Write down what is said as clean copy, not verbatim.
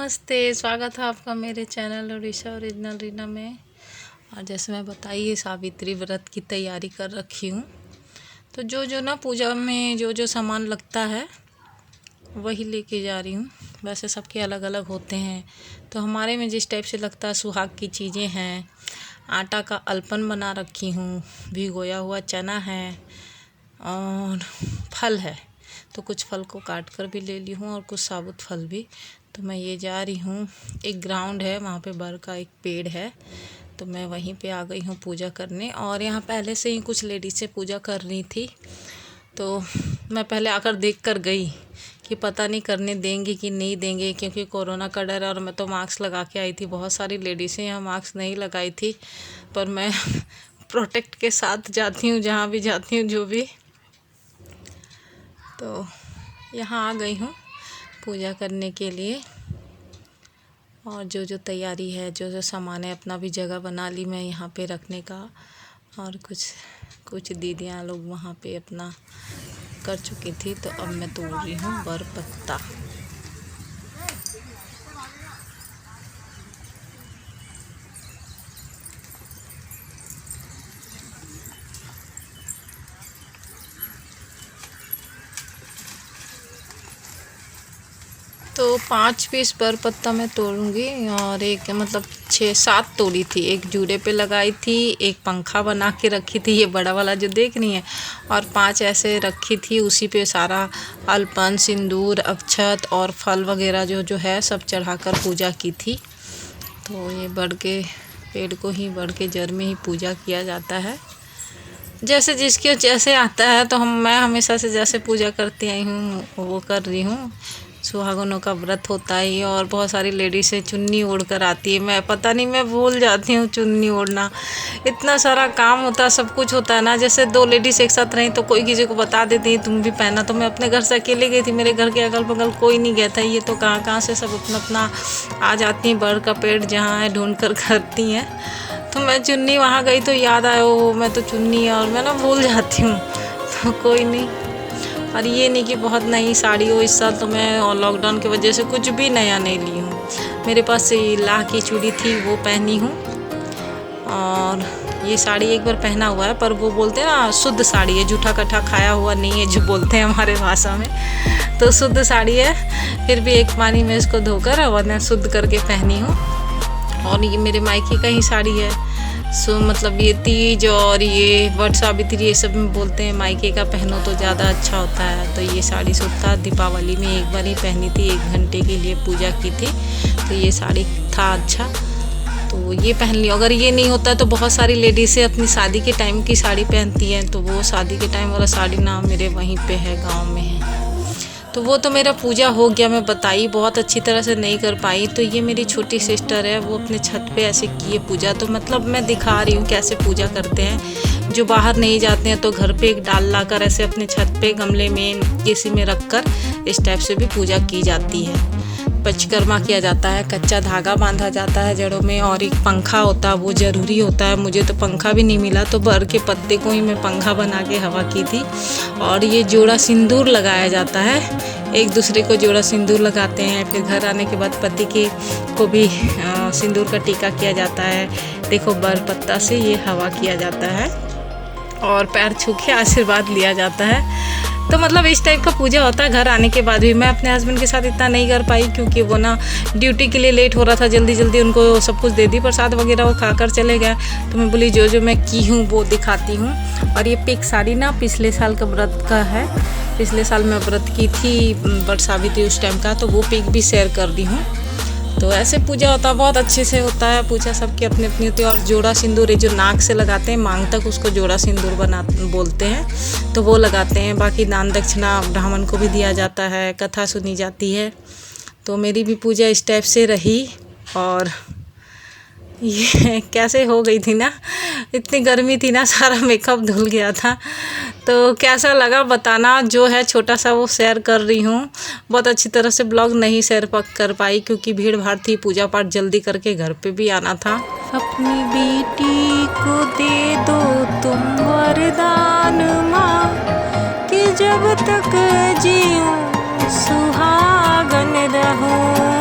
नमस्ते, स्वागत है आपका मेरे चैनल उड़ीसा ओरिजिनल रीना में। और जैसे मैं बताइए सावित्री व्रत की तैयारी कर रखी हूँ। तो जो ना पूजा में जो सामान लगता है वही लेके जा रही हूँ। वैसे सबके अलग अलग होते हैं, तो हमारे में जिस टाइप से लगता है सुहाग की चीज़ें हैं। आटा का अल्पन बना रखी हूँ, भिगोया हुआ चना है और फल है। तो कुछ फल को काट कर भी ले ली हूँ और कुछ साबुत फल भी। तो मैं ये जा रही हूँ, एक ग्राउंड है वहाँ पे बर का एक पेड़ है, तो मैं वहीं पे आ गई हूँ पूजा करने। और यहाँ पहले से ही कुछ लेडीज़ें पूजा कर रही थी, तो मैं पहले आकर देख कर गई कि पता नहीं करने देंगे कि नहीं देंगे, क्योंकि कोरोना का डर है। और मैं तो मास्क लगा के आई थी, बहुत सारी लेडीज़ें यहाँ मास्क नहीं लगाई थी, पर मैं प्रोटेक्ट के साथ जाती हूँ जहाँ भी जाती हूँ जो भी। तो यहाँ आ गई हूँ पूजा करने के लिए। और जो तैयारी है, जो सामान है, अपना भी जगह बना ली मैं यहाँ पे रखने का। और कुछ दीदियाँ लोग वहाँ पे अपना कर चुकी थी, तो अब मैं तोड़ रही हूँ बर पत्ता। तो 5 पीस बर पत्ता मैं तोड़ूंगी, और एक मतलब 6-7 तोड़ी थी। एक जूड़े पे लगाई थी, एक पंखा बना के रखी थी, ये बड़ा वाला जो देख रही है, और 5 ऐसे रखी थी। उसी पे सारा अल्पन, सिंदूर, अक्षत और फल वगैरह जो है सब चढ़ाकर पूजा की थी। तो ये बड़ के पेड़ को ही, बड़ के जड़ में ही पूजा किया जाता है। जैसे जिसके जैसे आता है, तो मैं हमेशा से जैसे पूजा करती आई हूँ वो कर रही हूँ। सुहागनों का व्रत होता है, और बहुत सारी लेडीज़ें चुन्नी ओढ़ कर आती है। मैं पता नहीं, मैं भूल जाती हूँ चुन्नी ओढ़ना। इतना सारा काम होता है, सब कुछ होता है ना। जैसे 2 लेडीज़ एक साथ रहीं तो कोई किसी को बता देती है तुम भी पहना। तो मैं अपने घर से अकेले गई थी, मेरे घर के अगल बगल कोई नहीं गया था। ये तो कहाँ से सब अपना अपना आ जाती हैं, बड़ का पेड़ जहाँ है ढूंढ कर करती हैं। तो मैं चुन्नी वहाँ गई तो याद आया, वो मैं तो चुन्नी, और मैं ना भूल जाती हूँ। तो कोई नहीं। और ये नहीं कि बहुत नई साड़ी हो इस साल, तो मैं और लॉकडाउन की वजह से कुछ भी नया नहीं ली हूँ। मेरे पास से लाह की चूड़ी थी, वो पहनी हूँ। और ये साड़ी एक बार पहना हुआ है, पर वो बोलते हैं ना शुद्ध साड़ी है, जूठा कट्ठा खाया हुआ नहीं है जो बोलते हैं हमारे भाषा में। तो शुद्ध साड़ी है, फिर भी एक पानी में इसको धोकर वरना शुद्ध करके पहनी हूँ। और ये मेरे मायके का ही साड़ी है। मतलब ये तीज और ये वट सावित्री, ये सब में बोलते हैं मायके का पहनो तो ज़्यादा अच्छा होता है। तो ये साड़ी सूता दीपावली में एक बार ही पहनी थी, 1 घंटे के लिए पूजा की थी, तो ये साड़ी था अच्छा, तो ये पहन ली। अगर ये नहीं होता तो बहुत सारी लेडीज़ें अपनी शादी के टाइम की साड़ी पहनती हैं, तो वो शादी के टाइम वाला साड़ी ना मेरे वहीं पे है, गाँव में है। तो वो तो मेरा पूजा हो गया, मैं बताई बहुत अच्छी तरह से नहीं कर पाई। तो ये मेरी छोटी सिस्टर है, वो अपने छत पे ऐसे किए पूजा। तो मतलब मैं दिखा रही हूँ कैसे पूजा करते हैं। जो बाहर नहीं जाते हैं तो घर पे एक डाल लाकर ऐसे अपने छत पे गमले में किसी में रख कर इस टाइप से भी पूजा की जाती है। पंचकर्मा किया जाता है, कच्चा धागा बांधा जाता है जड़ों में, और एक पंखा होता है, वो ज़रूरी होता है। मुझे तो पंखा भी नहीं मिला, तो बर के पत्ते को ही मैं पंखा बना के हवा की थी। और ये जोड़ा सिंदूर लगाया जाता है, एक दूसरे को जोड़ा सिंदूर लगाते हैं। फिर घर आने के बाद पति के को भी सिंदूर का टीका किया जाता है। देखो बर पत्ता से ये हवा किया जाता है, और पैर छू के आशीर्वाद लिया जाता है। तो मतलब इस टाइप का पूजा होता है घर आने के बाद भी। मैं अपने हस्बैंड के साथ इतना नहीं कर पाई, क्योंकि वो ना ड्यूटी के लिए लेट हो रहा था, जल्दी उनको सब कुछ दे दी, प्रसाद वगैरह वो खाकर चले गए। तो मैं बोली जो मैं की हूँ वो दिखाती हूँ। और ये पिक साड़ी ना पिछले साल का व्रत का है, पिछले साल मैं व्रत की थी वट सावित्री उस टाइम का, तो वो पिक भी शेयर कर दी हूँ। तो ऐसे पूजा होता है, बहुत अच्छे से होता है पूजा, सबकी अपनी अपनी होती है। और जोड़ा सिंदूर है जो नाक से लगाते हैं मांग तक, उसको जोड़ा सिंदूर बोलते हैं, तो वो लगाते हैं। बाकी दान दक्षिणा ब्राह्मण को भी दिया जाता है, कथा सुनी जाती है। तो मेरी भी पूजा इस टाइप से रही। और ये कैसे हो गई थी ना, इतनी गर्मी थी ना, सारा मेकअप धुल गया था। तो कैसा लगा बताना। जो है छोटा सा वो शेयर कर रही हूँ। बहुत अच्छी तरह से ब्लॉग नहीं शेयर कर पाई, क्योंकि भीड़ भाड़ थी, पूजा पाठ जल्दी करके घर पे भी आना था। अपनी बेटी को दे दो तुम वरदान माँ, कि जब तक जीऊँ सुहागन रहूँ।